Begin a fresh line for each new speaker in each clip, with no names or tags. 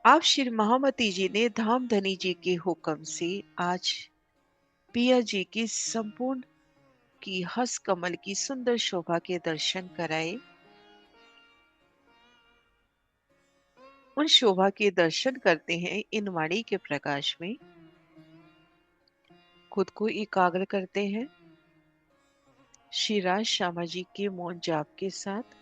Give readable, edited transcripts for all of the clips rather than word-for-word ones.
आप श्री महामती जी ने धामधनी जी के हुक्म से आज पिया जी की संपूर्ण की हस कमल की सुंदर शोभा के दर्शन कराए। उन शोभा के दर्शन करते हैं इन वाणी के प्रकाश में, खुद को एकाग्र करते हैं श्री राज श्यामा जी के मौन जाप के साथ।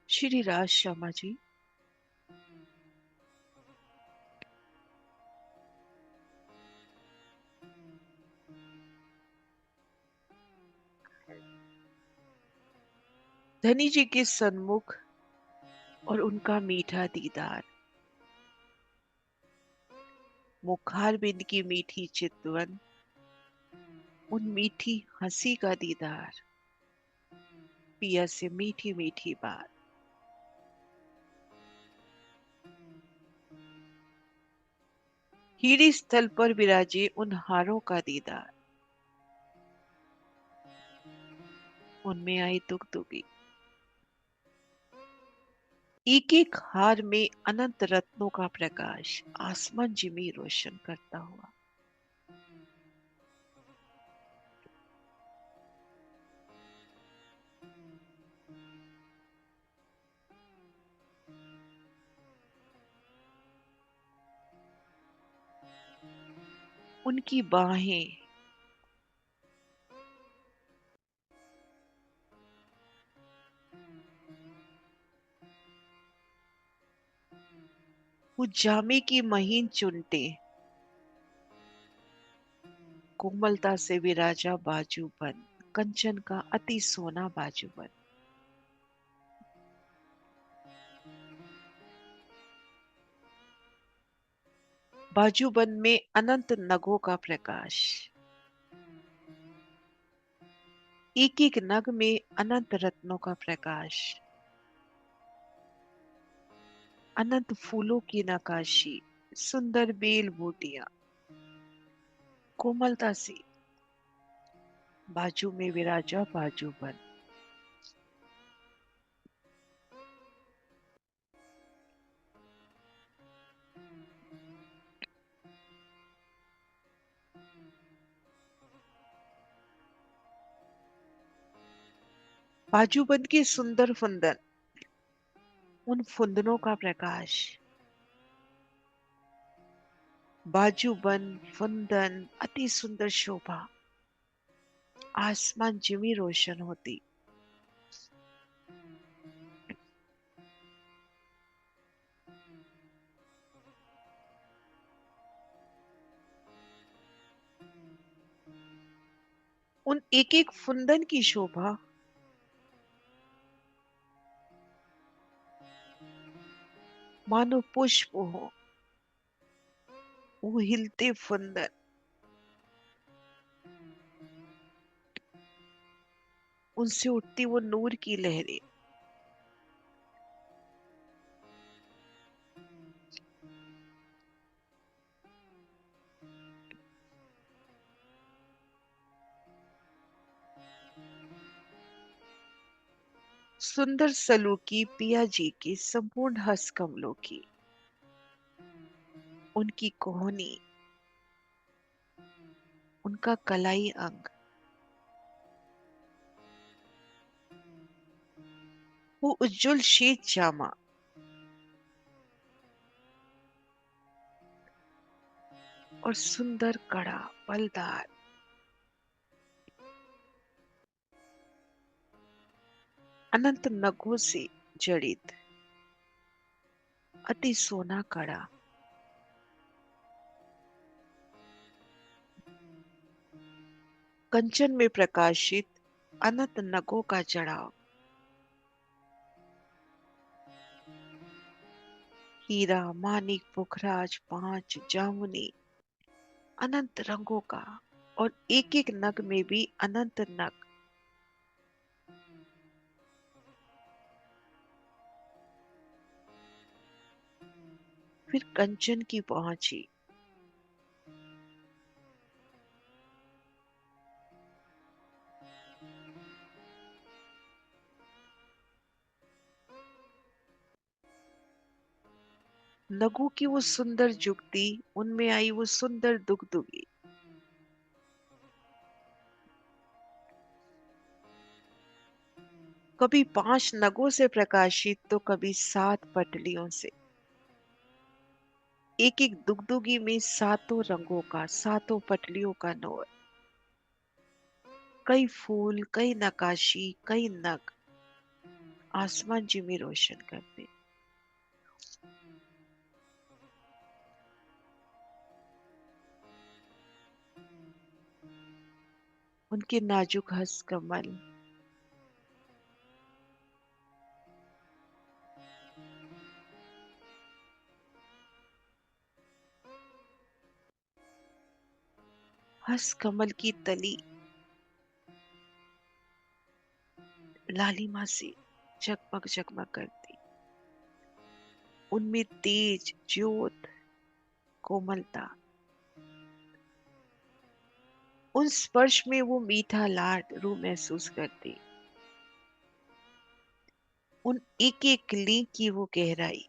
श्री राज श्यामा जी धनी जी के सन्मुख और उनका मीठा दीदार, मुखार बिंद की मीठी चितवन, उन मीठी हंसी का दीदार, पिया से मीठी मीठी बात। हीरी स्थल पर विराजे उन हारों का दीदार, उनमें आई दुगदुगी। एक एक हार में अनंत रत्नों का प्रकाश आसमान जिमी रोशन करता हुआ। उनकी बाहें वो जामे की महीन चुनटे, कोमलता से विराजा बाजूबन, कंचन का अति सोना बाजूबन। बाजूबन में अनंत नगों का प्रकाश, एक एक नग में अनंत रत्नों का प्रकाश, अनंत फूलों की नकाशी, सुंदर बेल बूटियां, कोमलता से बाजू में विराजा बाजूबन। बाजूबंद के सुंदर फुंदन, उन फुंदनों का प्रकाश, बाजूबंद फुंदन अति सुंदर शोभा, आसमान जिमी रोशन होती। उन एक एक फुंदन की शोभा मानो पुष्प हो, वो हिलते फुंदन, उनसे उठती वो नूर की लहरें। सुंदर सलूकी पिया जी की संपूर्ण हस कमलों की, उनकी कोहनी, उनका कलाई अंग, वो उज्जवल श्वेत जामा, और सुंदर कड़ा पलदार, अनंत नगों से जड़ित अति सोना कड़ा, कंचन में प्रकाशित अनंत नगों का जड़ाव, हीरा मानिक पुखराज पांच जामुनी, अनंत रंगों का, और एक एक नग में भी अनंत नग। फिर कंचन की पहुंची। नगु की वो सुंदर जुगती, उनमें आई वो सुंदर दुगदुगी। कभी 5 नगों से प्रकाशित तो कभी 7 पटलियों से। एक एक दुगदुगी में सातों रंगों का, सातों पटलियों का नूर। कई फूल, कई नकाशी, कई नग आसमान जिमी रोशन करते। उनके नाजुक हस्त कमल, हस्त कमल की तली लालिमा से जगमग जगमग करती। उनमें तेज, ज्योत, कोमलता। उन स्पर्श में वो मीठा लाड रूह महसूस करती। उन एक एक ली की वो गहराई।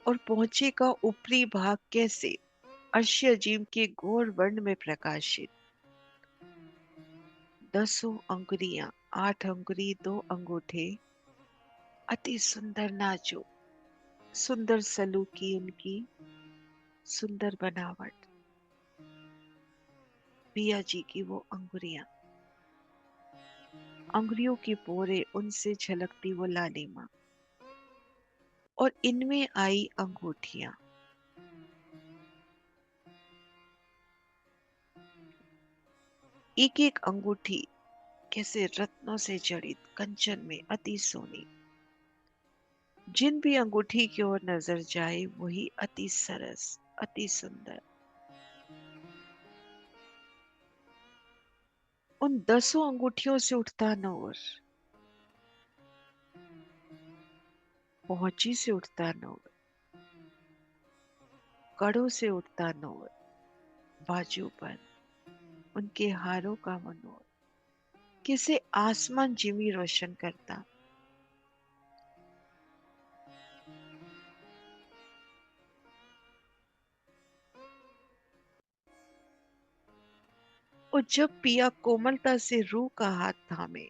और पहुंचे का ऊपरी भाग कैसे अर्श अजीम के घोर वर्ण में प्रकाशित। 10 अंगुरियां, 8 अंगुरी, 2 अंगूठे, अति सुंदर नाजुक, सुंदर सलूकी उनकी, सुंदर बनावट। पिया जी की वो अंगुरियां, अंगुरियों के पोरे, उनसे झलकती वो लालिमा। और इनमें आई अंगूठियां, एक एक अंगूठी कैसे रत्नों से जड़ित, कंचन में अति सोनी। जिन भी अंगूठी की ओर नजर जाए वही अति सरस, अति सुंदर। उन 10 अंगूठियों से उठता नूर, पहुंची से उठता नूर, कड़ों से उठता नूर, बाजू पर उनके हारों का वो नूर किसे आसमान जिमी रोशन करता। और जब पिया कोमलता से रूह का हाथ थामे,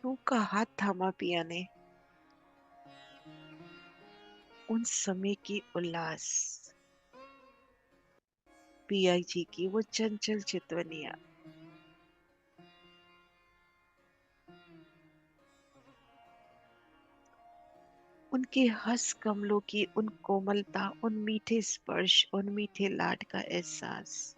रूह का हाथ थामा पिया ने, उन समय की उल्लास, पिया जी की वो चंचल चितवनिया, उनके हंस कमलों की उन कोमलता, उन मीठे स्पर्श, उन मीठे लाड का एहसास।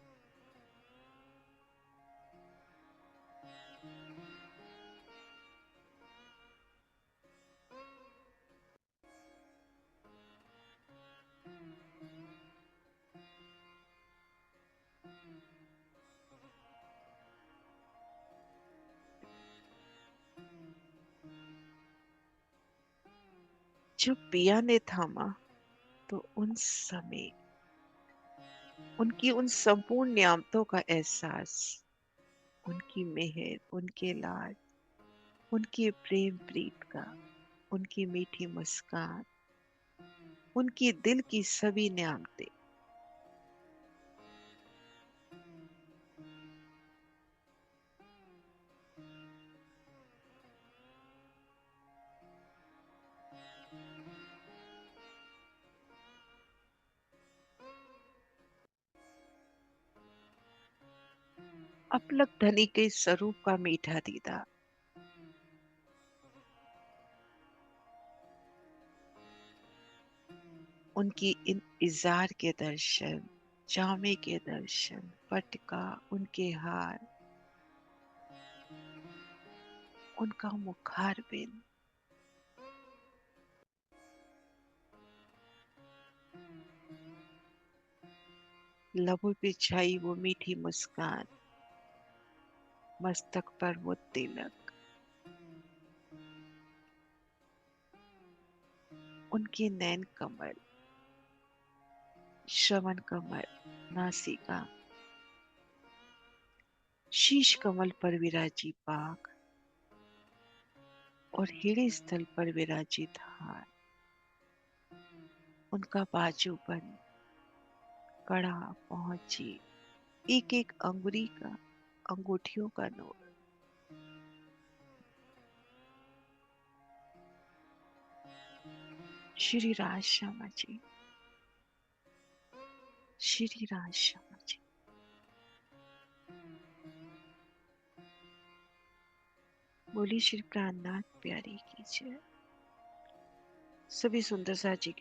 जब पिया ने थामा तो उन समय उनकी उन संपूर्ण नियामतों का एहसास, उनकी मेहर, उनके लाड, उनके प्रेम प्रीत का, उनकी मीठी मुस्कान, उनकी दिल की सभी नियामतें। अपलक धनी के स्वरूप का मीठा दीदा, उनकी इन इजार के दर्शन, जामे के दर्शन, पटका, उनके हार, उनका मुखार बिन, लबों पे छाई वो मीठी मुस्कान, मस्तक पर वो तिलक, उनके नैन कमल, श्रवण कमल, नासिका, शीश कमल पर विराजी पाक और हिड़े स्थल पर विराजित हार, उनका बाजूबंद, कड़ा, पहुंची, एक एक अंगुरी का, अंगूठियों का नूर। श्री राज श्यामा जी, श्री राज श्यामा जी। बोली श्री प्राणनाथ प्यारी की जय। सभी सुंदर सा जी